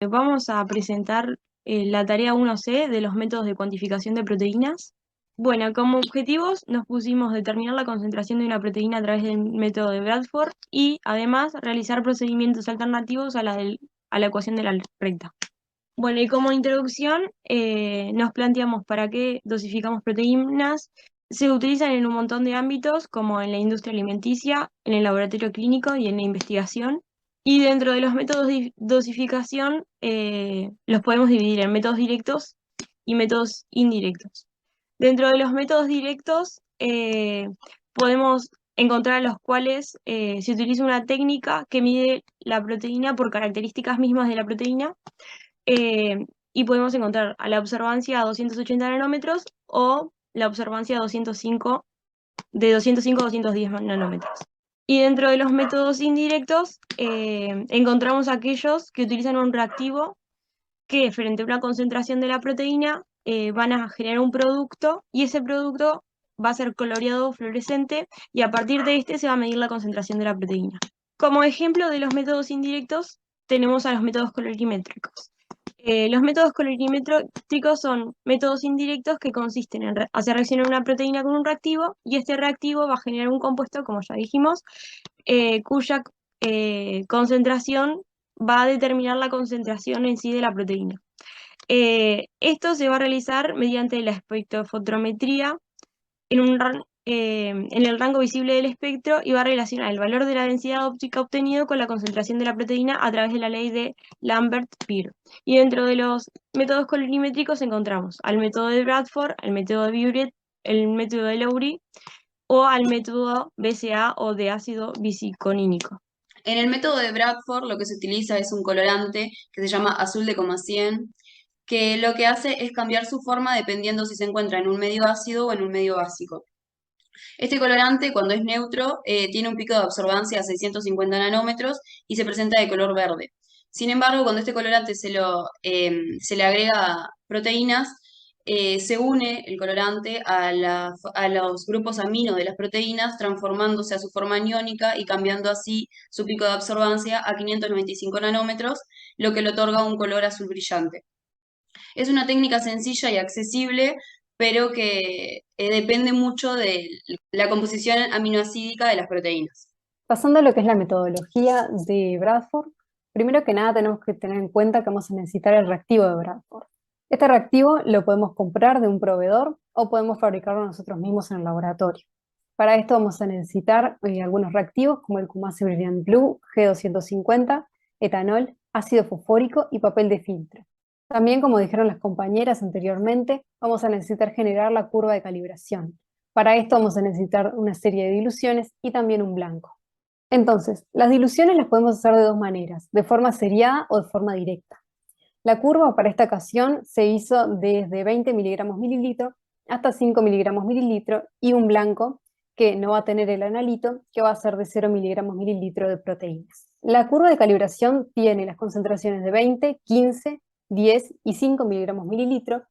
Vamos a presentar la tarea 1C de los métodos de cuantificación de proteínas. Bueno, como objetivos nos pusimos determinar la concentración de una proteína a través del método de Bradford y además realizar procedimientos alternativos a la ecuación de la recta. Bueno, y como introducción nos planteamos para qué dosificamos proteínas. Se utilizan en un montón de ámbitos, como en la industria alimenticia, en el laboratorio clínico y en la investigación. Y dentro de los métodos de dosificación, los podemos dividir en métodos directos y métodos indirectos. Dentro de los métodos directos, podemos encontrar los cuales se utiliza una técnica que mide la proteína por características mismas de la proteína, eh, y podemos encontrar a la observancia a 280 nanómetros o la observancia a 205, de 205 a 210 nanómetros. Y dentro de los métodos indirectos, encontramos aquellos que utilizan un reactivo que frente a una concentración de la proteína van a generar un producto y ese producto va a ser coloreado fluorescente y a partir de este se va a medir la concentración de la proteína. Como ejemplo de los métodos indirectos tenemos a los métodos colorimétricos. Los métodos colorimétricos son métodos indirectos que consisten en hacer reaccionar una proteína con un reactivo y este reactivo va a generar un compuesto, como ya dijimos, cuya concentración va a determinar la concentración en sí de la proteína. Esto se va a realizar mediante la espectrofotometría en el rango visible del espectro y va a relacionar el valor de la densidad óptica obtenido con la concentración de la proteína a través de la ley de Lambert-Beer. Y dentro de los métodos colorimétricos encontramos al método de Bradford, al método de Biuret, el método de Lowry o al método BCA o de ácido biciconínico. En el método de Bradford lo que se utiliza es un colorante que se llama azul de coma 100, que lo que hace es cambiar su forma dependiendo si se encuentra en un medio ácido o en un medio básico. Este colorante, cuando es neutro, tiene un pico de absorbancia a 650 nanómetros y se presenta de color verde. Sin embargo, cuando este colorante se le agrega proteínas, se une el colorante a los grupos amino de las proteínas, transformándose a su forma aniónica y cambiando así su pico de absorbancia a 595 nanómetros, lo que le otorga un color azul brillante. Es una técnica sencilla y accesible, pero que depende mucho de la composición aminoácidica de las proteínas. Pasando a lo que es la metodología de Bradford, primero que nada tenemos que tener en cuenta que vamos a necesitar el reactivo de Bradford. Este reactivo lo podemos comprar de un proveedor o podemos fabricarlo nosotros mismos en el laboratorio. Para esto vamos a necesitar algunos reactivos como el Cumase Brilliant Blue, G250, etanol, ácido fosfórico y papel de filtro. También, como dijeron las compañeras anteriormente, vamos a necesitar generar la curva de calibración. Para esto vamos a necesitar una serie de diluciones y también un blanco. Entonces, las diluciones las podemos hacer de dos maneras, de forma seriada o de forma directa. La curva para esta ocasión se hizo desde 20 miligramos mililitro hasta 5 miligramos mililitro y un blanco que no va a tener el analito, que va a ser de 0 miligramos mililitro de proteínas. La curva de calibración tiene las concentraciones de 20, 15, 10 y 5 miligramos mililitro,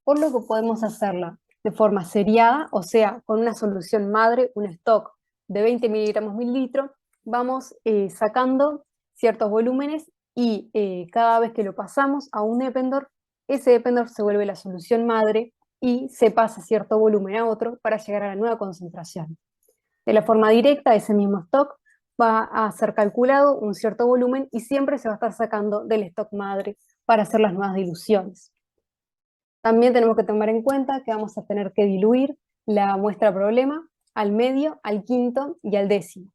por lo que podemos hacerla de forma seriada, o sea, con una solución madre, un stock de 20 miligramos mililitro, vamos sacando ciertos volúmenes y cada vez que lo pasamos a un Eppendorf, ese Eppendorf se vuelve la solución madre y se pasa cierto volumen a otro para llegar a la nueva concentración. De la forma directa, ese mismo stock va a ser calculado un cierto volumen y siempre se va a estar sacando del stock madre para hacer las nuevas diluciones. También tenemos que tomar en cuenta que vamos a tener que diluir la muestra problema al medio, al quinto y al décimo.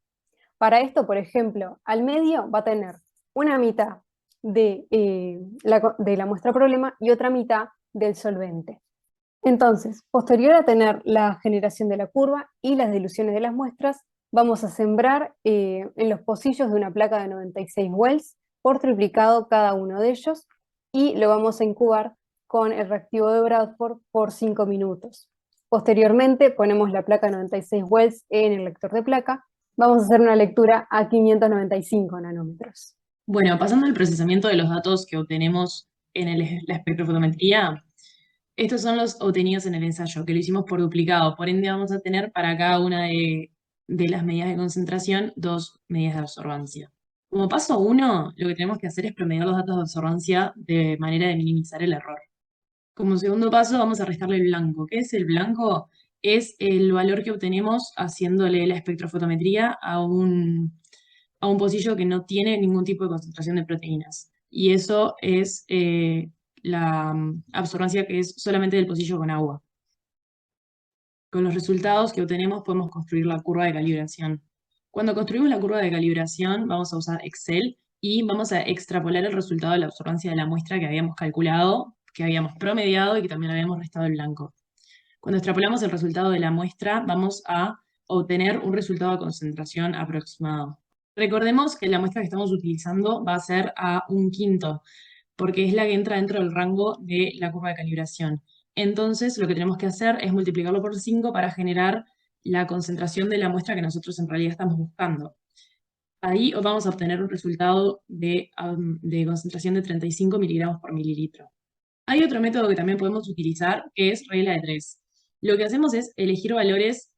Para esto, por ejemplo, al medio va a tener una mitad de la muestra problema y otra mitad del solvente. Entonces, posterior a tener la generación de la curva y las diluciones de las muestras, vamos a sembrar en los pocillos de una placa de 96 wells por triplicado cada uno de ellos y lo vamos a incubar con el reactivo de Bradford por 5 minutos. Posteriormente ponemos la placa 96 wells en el lector de placa. Vamos a hacer una lectura a 595 nanómetros. Bueno, pasando al procesamiento de los datos que obtenemos en la espectrofotometría, estos son los obtenidos en el ensayo, que lo hicimos por duplicado. Por ende, vamos a tener para cada una de las medidas de concentración dos medidas de absorbancia. Como paso 1, lo que tenemos que hacer es promediar los datos de absorbancia de manera de minimizar el error. Como segundo paso, vamos a restarle el blanco. ¿Qué es el blanco? Es el valor que obtenemos haciéndole la espectrofotometría a un pocillo que no tiene ningún tipo de concentración de proteínas. Y eso es la absorbancia que es solamente del pocillo con agua. Con los resultados que obtenemos podemos construir la curva de calibración. Cuando construimos la curva de calibración vamos a usar Excel y vamos a extrapolar el resultado de la absorbancia de la muestra que habíamos calculado, que habíamos promediado y que también habíamos restado el blanco. Cuando extrapolamos el resultado de la muestra vamos a obtener un resultado de concentración aproximado. Recordemos que la muestra que estamos utilizando va a ser a 1/5, porque es la que entra dentro del rango de la curva de calibración. Entonces, lo que tenemos que hacer es multiplicarlo por 5 para generar la concentración de la muestra que nosotros en realidad estamos buscando. Ahí vamos a obtener un resultado de concentración de 35 miligramos por mililitro. Hay otro método que también podemos utilizar, que es regla de 3. Lo que hacemos es elegir valores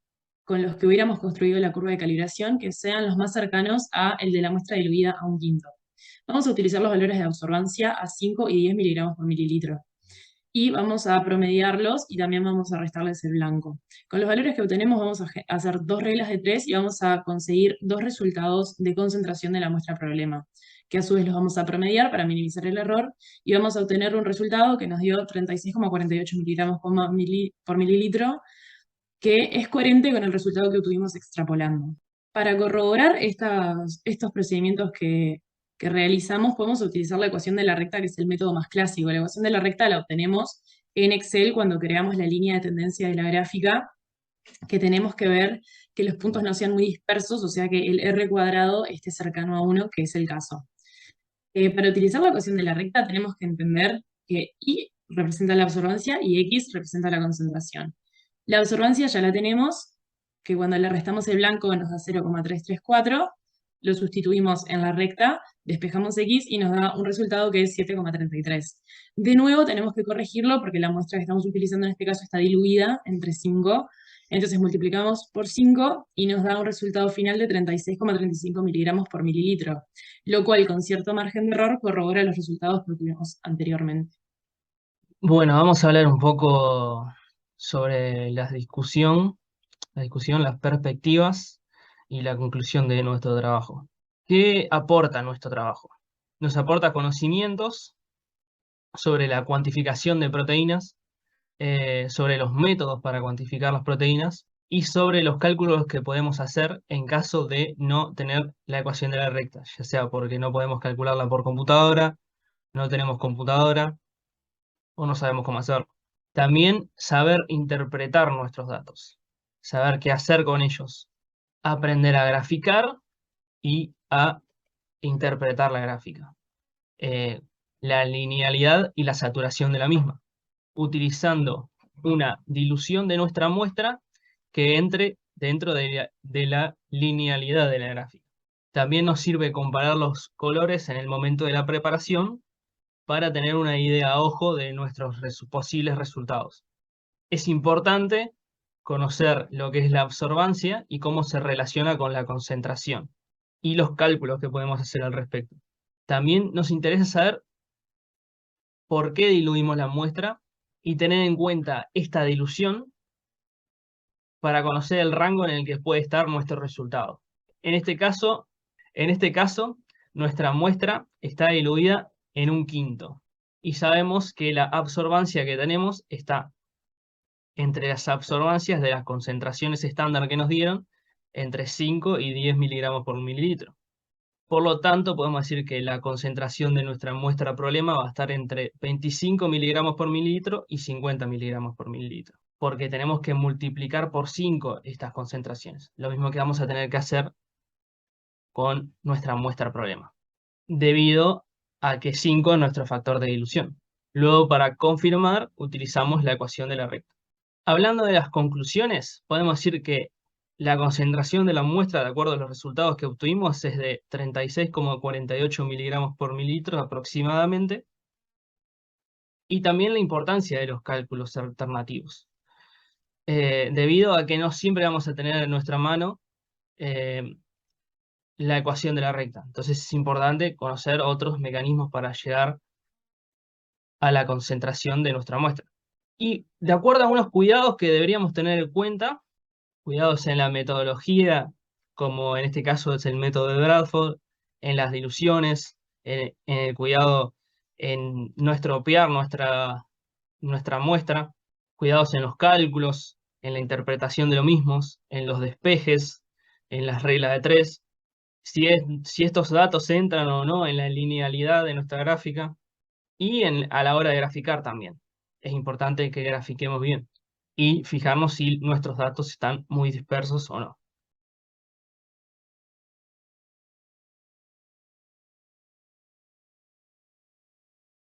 con los que hubiéramos construido la curva de calibración que sean los más cercanos a el de la muestra diluida a 1/5. Vamos a utilizar los valores de absorbancia a 5 y 10 miligramos por mililitro. Y vamos a promediarlos y también vamos a restarles el blanco. Con los valores que obtenemos vamos a hacer 2 reglas de 3 y vamos a conseguir 2 resultados de concentración de la muestra problema, que a su vez los vamos a promediar para minimizar el error y vamos a obtener un resultado que nos dio 36,48 miligramos por mililitro, que es coherente con el resultado que obtuvimos extrapolando. Para corroborar estos procedimientos que realizamos, podemos utilizar la ecuación de la recta, que es el método más clásico. La ecuación de la recta la obtenemos en Excel cuando creamos la línea de tendencia de la gráfica, que tenemos que ver que los puntos no sean muy dispersos, o sea que el R cuadrado esté cercano a 1, que es el caso. Para utilizar la ecuación de la recta tenemos que entender que Y representa la absorbancia y X representa la concentración. La absorbancia ya la tenemos, que cuando le restamos el blanco nos da 0,334, lo sustituimos en la recta, despejamos X y nos da un resultado que es 7,33. De nuevo tenemos que corregirlo porque la muestra que estamos utilizando en este caso está diluida entre 5, entonces multiplicamos por 5 y nos da un resultado final de 36,35 miligramos por mililitro, lo cual con cierto margen de error corrobora los resultados que tuvimos anteriormente. Bueno, vamos a hablar un poco sobre la discusión, las perspectivas y la conclusión de nuestro trabajo. ¿Qué aporta nuestro trabajo? Nos aporta conocimientos sobre la cuantificación de proteínas, sobre los métodos para cuantificar las proteínas y sobre los cálculos que podemos hacer en caso de no tener la ecuación de la recta, ya sea porque no podemos calcularla por computadora, no tenemos computadora o no sabemos cómo hacerlo. También saber interpretar nuestros datos, saber qué hacer con ellos, aprender a graficar y a interpretar la gráfica. La linealidad y la saturación de la misma, utilizando una dilución de nuestra muestra que entre dentro de la linealidad de la gráfica. También nos sirve comparar los colores en el momento de la preparación para tener una idea a ojo de nuestros posibles resultados. Es importante conocer lo que es la absorbancia y cómo se relaciona con la concentración y los cálculos que podemos hacer al respecto. También nos interesa saber por qué diluimos la muestra y tener en cuenta esta dilución para conocer el rango en el que puede estar nuestro resultado. En este caso, nuestra muestra está diluida en 1/5 y sabemos que la absorbancia que tenemos está entre las absorbancias de las concentraciones estándar que nos dieron, entre 5 y 10 miligramos por mililitro. Por lo tanto, podemos decir que la concentración de nuestra muestra problema va a estar entre 25 miligramos por mililitro y 50 miligramos por mililitro, porque tenemos que multiplicar por 5 estas concentraciones, lo mismo que vamos a tener que hacer con nuestra muestra problema, debido a que 5 es nuestro factor de dilución. Luego, para confirmar, utilizamos la ecuación de la recta. Hablando de las conclusiones, podemos decir que la concentración de la muestra, de acuerdo a los resultados que obtuvimos, es de 36,48 miligramos por mililitro aproximadamente, y también la importancia de los cálculos alternativos, debido a que no siempre vamos a tener en nuestra mano la ecuación de la recta. Entonces es importante conocer otros mecanismos para llegar a la concentración de nuestra muestra. Y de acuerdo a unos cuidados que deberíamos tener en cuenta, cuidados en la metodología, como en este caso es el método de Bradford, en las diluciones, en el cuidado en no estropear nuestra muestra, cuidados en los cálculos, en la interpretación de los mismos, en los despejes, en las reglas de tres, si estos datos entran o no en la linealidad de nuestra gráfica y a la hora de graficar también. Es importante que grafiquemos bien y fijarnos si nuestros datos están muy dispersos o no.